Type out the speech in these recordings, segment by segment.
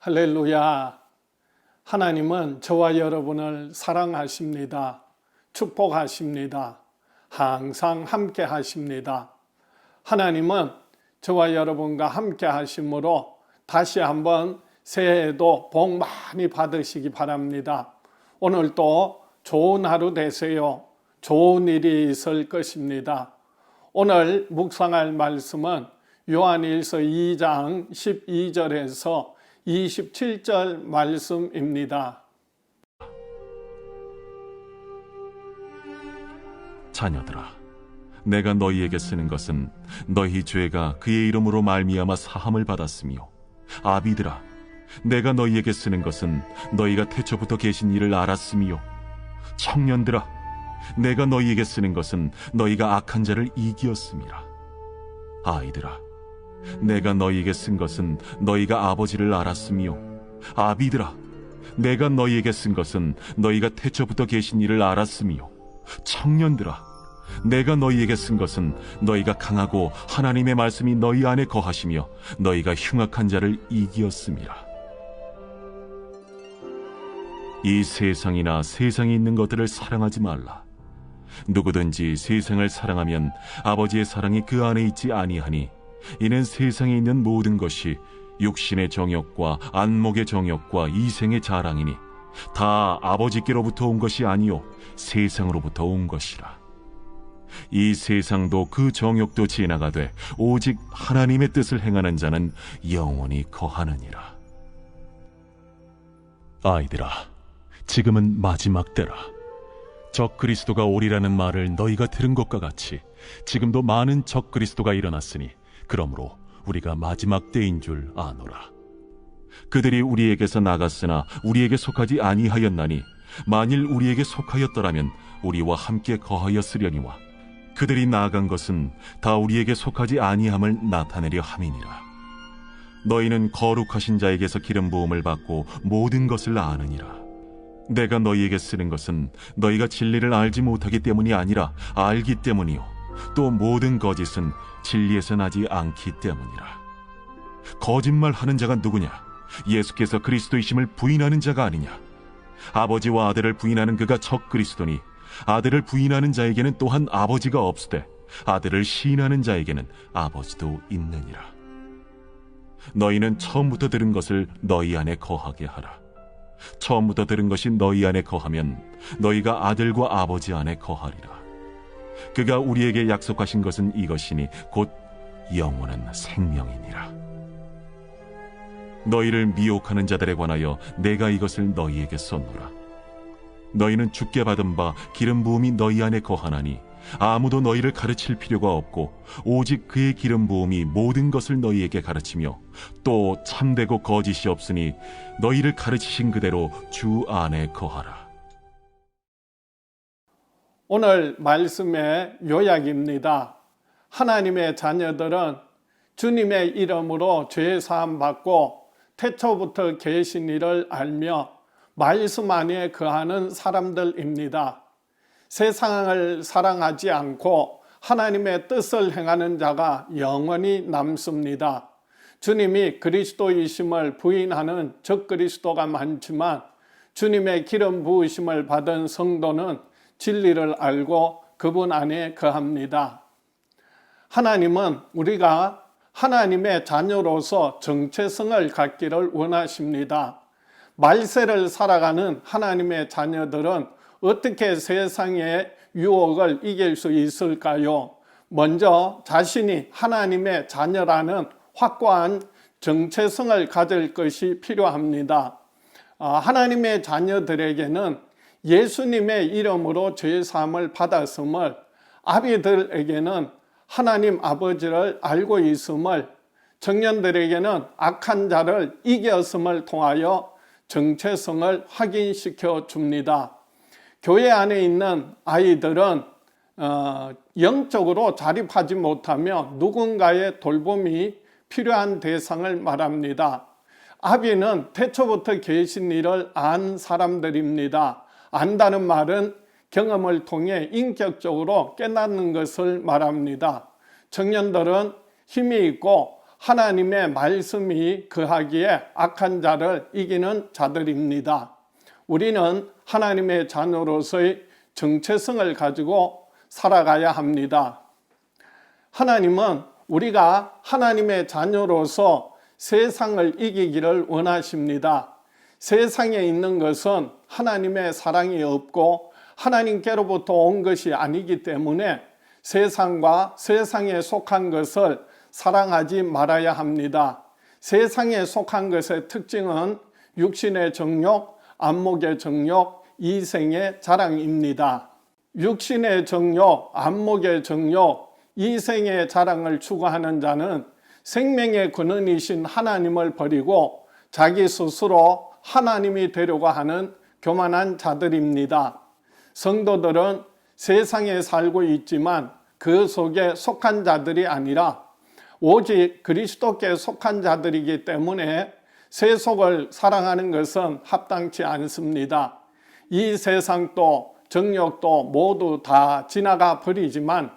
할렐루야. 하나님은 저와 여러분을 사랑하십니다. 축복하십니다. 항상 함께 하십니다. 하나님은 저와 여러분과 함께 하심으로 다시 한번 새해에도 복 많이 받으시기 바랍니다. 오늘도 좋은 하루 되세요. 좋은 일이 있을 것입니다. 오늘 묵상할 말씀은 요한일서 2장 12절에서 27절 말씀입니다. 자녀들아, 내가 너희에게 쓰는 것은 너희 죄가 그의 이름으로 말미암아 사함을 받았으며, 아비들아, 내가 너희에게 쓰는 것은 너희가 태초부터 계신 이를 알았으며, 청년들아, 내가 너희에게 쓰는 것은 너희가 악한 자를 이기었음이라. 아이들아, 내가 너희에게 쓴 것은 너희가 아버지를 알았으며, 아비들아, 내가 너희에게 쓴 것은 너희가 태초부터 계신 이를 알았으며, 청년들아, 내가 너희에게 쓴 것은 너희가 강하고 하나님의 말씀이 너희 안에 거하시며 너희가 흉악한 자를 이기었음이라. 이 세상이나 세상에 있는 것들을 사랑하지 말라. 누구든지 세상을 사랑하면 아버지의 사랑이 그 안에 있지 아니하니, 이는 세상에 있는 모든 것이 육신의 정욕과 안목의 정욕과 이생의 자랑이니 다 아버지께로부터 온 것이 아니요 세상으로부터 온 것이라. 이 세상도 그 정욕도 지나가되 오직 하나님의 뜻을 행하는 자는 영원히 거하느니라. 아이들아, 지금은 마지막 때라. 적 그리스도가 오리라는 말을 너희가 들은 것과 같이 지금도 많은 적 그리스도가 일어났으니 그러므로 우리가 마지막 때인 줄 아노라. 그들이 우리에게서 나갔으나 우리에게 속하지 아니하였나니, 만일 우리에게 속하였더라면 우리와 함께 거하였으려니와, 그들이 나아간 것은 다 우리에게 속하지 아니함을 나타내려 함이니라. 너희는 거룩하신 자에게서 기름 부음을 받고 모든 것을 아느니라. 내가 너희에게 쓰는 것은 너희가 진리를 알지 못하기 때문이 아니라 알기 때문이요, 또 모든 거짓은 진리에서 나지 않기 때문이라. 거짓말하는 자가 누구냐? 예수께서 그리스도이심을 부인하는 자가 아니냐? 아버지와 아들을 부인하는 그가 적 그리스도니, 아들을 부인하는 자에게는 또한 아버지가 없으되 아들을 시인하는 자에게는 아버지도 있느니라. 너희는 처음부터 들은 것을 너희 안에 거하게 하라. 처음부터 들은 것이 너희 안에 거하면 너희가 아들과 아버지 안에 거하리라. 그가 우리에게 약속하신 것은 이것이니 곧 영원한 생명이니라. 너희를 미혹하는 자들에 관하여 내가 이것을 너희에게 썼노라. 너희는 주께 받은 바 기름 부음이 너희 안에 거하나니 아무도 너희를 가르칠 필요가 없고 오직 그의 기름 부음이 모든 것을 너희에게 가르치며, 또 참되고 거짓이 없으니 너희를 가르치신 그대로 주 안에 거하라. 오늘 말씀의 요약입니다. 하나님의 자녀들은 주님의 이름으로 죄 사함 받고 태초부터 계신 이를 알며 말씀 안에 거하는 사람들입니다. 세상을 사랑하지 않고 하나님의 뜻을 행하는 자가 영원히 남습니다. 주님이 그리스도이심을 부인하는 적그리스도가 많지만 주님의 기름 부으심을 받은 성도는 진리를 알고 그분 안에 거합니다. 하나님은 우리가 하나님의 자녀로서 정체성을 갖기를 원하십니다. 말세를 살아가는 하나님의 자녀들은 어떻게 세상의 유혹을 이길 수 있을까요? 먼저 자신이 하나님의 자녀라는 확고한 정체성을 가질 것이 필요합니다. 하나님의 자녀들에게는 예수님의 이름으로 죄사함을 받았음을, 아비들에게는 하나님 아버지를 알고 있음을, 청년들에게는 악한 자를 이겼음을 통하여 정체성을 확인시켜 줍니다. 교회 안에 있는 아이들은 영적으로 자립하지 못하며 누군가의 돌봄이 필요한 대상을 말합니다. 아비는 태초부터 계신 이를 안 사람들입니다. 안다는 말은 경험을 통해 인격적으로 깨닫는 것을 말합니다. 청년들은 힘이 있고 하나님의 말씀이 거하기에 악한 자를 이기는 자들입니다. 우리는 하나님의 자녀로서의 정체성을 가지고 살아가야 합니다. 하나님은 우리가 하나님의 자녀로서 세상을 이기기를 원하십니다. 세상에 있는 것은 하나님의 사랑이 없고 하나님께로부터 온 것이 아니기 때문에 세상과 세상에 속한 것을 사랑하지 말아야 합니다. 세상에 속한 것의 특징은 육신의 정욕, 안목의 정욕, 이생의 자랑입니다. 육신의 정욕, 안목의 정욕, 이생의 자랑을 추구하는 자는 생명의 근원이신 하나님을 버리고 자기 스스로 하나님이 되려고 하는 교만한 자들입니다. 성도들은 세상에 살고 있지만 그 속에 속한 자들이 아니라 오직 그리스도께 속한 자들이기 때문에 세속을 사랑하는 것은 합당치 않습니다. 이 세상도 정욕도 모두 다 지나가 버리지만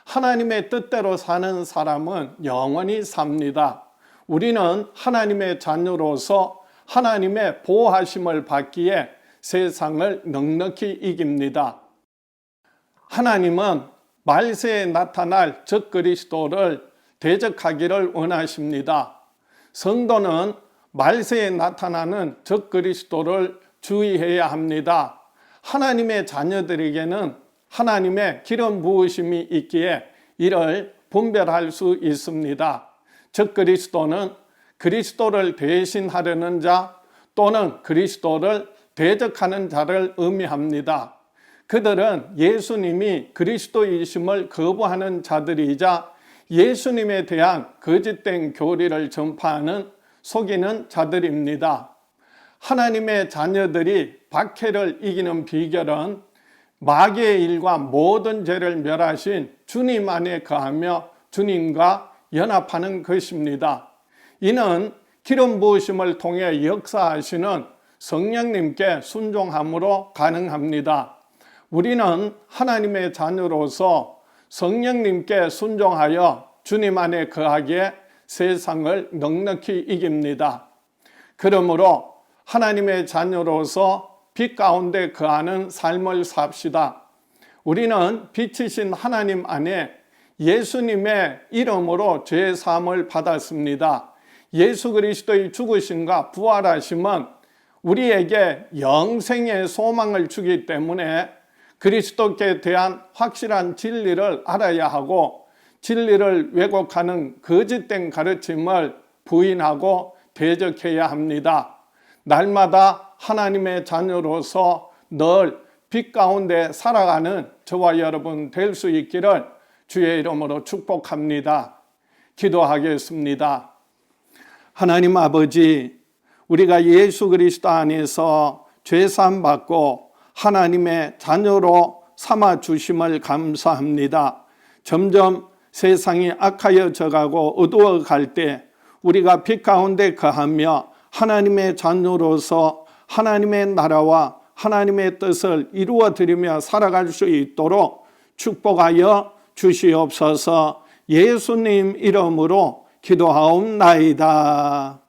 하나님의 뜻대로 사는 사람은 영원히 삽니다. 우리는 하나님의 자녀로서 하나님의 보호하심을 받기에 세상을 넉넉히 이깁니다. 하나님은 말세에 나타날 적그리스도를 대적하기를 원하십니다. 성도는 말세에 나타나는 적그리스도를 주의해야 합니다. 하나님의 자녀들에게는 하나님의 기름 부으심이 있기에 이를 분별할 수 있습니다. 적그리스도는 그리스도를 대신하려는 자 또는 그리스도를 대적하는 자를 의미합니다. 그들은 예수님이 그리스도이심을 거부하는 자들이자 예수님에 대한 거짓된 교리를 전파하는 속이는 자들입니다. 하나님의 자녀들이 박해를 이기는 비결은 마귀의 일과 모든 죄를 멸하신 주님 안에 거하며 주님과 연합하는 것입니다. 이는 기름 부으심을 통해 역사하시는 성령님께 순종함으로 가능합니다. 우리는 하나님의 자녀로서 성령님께 순종하여 주님 안에 거하기에 세상을 넉넉히 이깁니다. 그러므로 하나님의 자녀로서 빛 가운데 거하는 삶을 삽시다. 우리는 빛이신 하나님 안에 예수님의 이름으로 죄 사함을 받았습니다. 예수 그리스도의 죽으심과 부활하심은 우리에게 영생의 소망을 주기 때문에 그리스도께 대한 확실한 진리를 알아야 하고 진리를 왜곡하는 거짓된 가르침을 부인하고 대적해야 합니다. 날마다 하나님의 자녀로서 늘 빛 가운데 살아가는 저와 여러분 될 수 있기를 주의 이름으로 축복합니다. 기도하겠습니다. 하나님 아버지, 우리가 예수 그리스도 안에서 죄사함 받고 하나님의 자녀로 삼아 주심을 감사합니다. 점점 세상이 악하여져가고 어두워 갈 때 우리가 빛 가운데 거하며 하나님의 자녀로서 하나님의 나라와 하나님의 뜻을 이루어 드리며 살아갈 수 있도록 축복하여 주시옵소서. 예수님 이름으로 기도하옵나이다.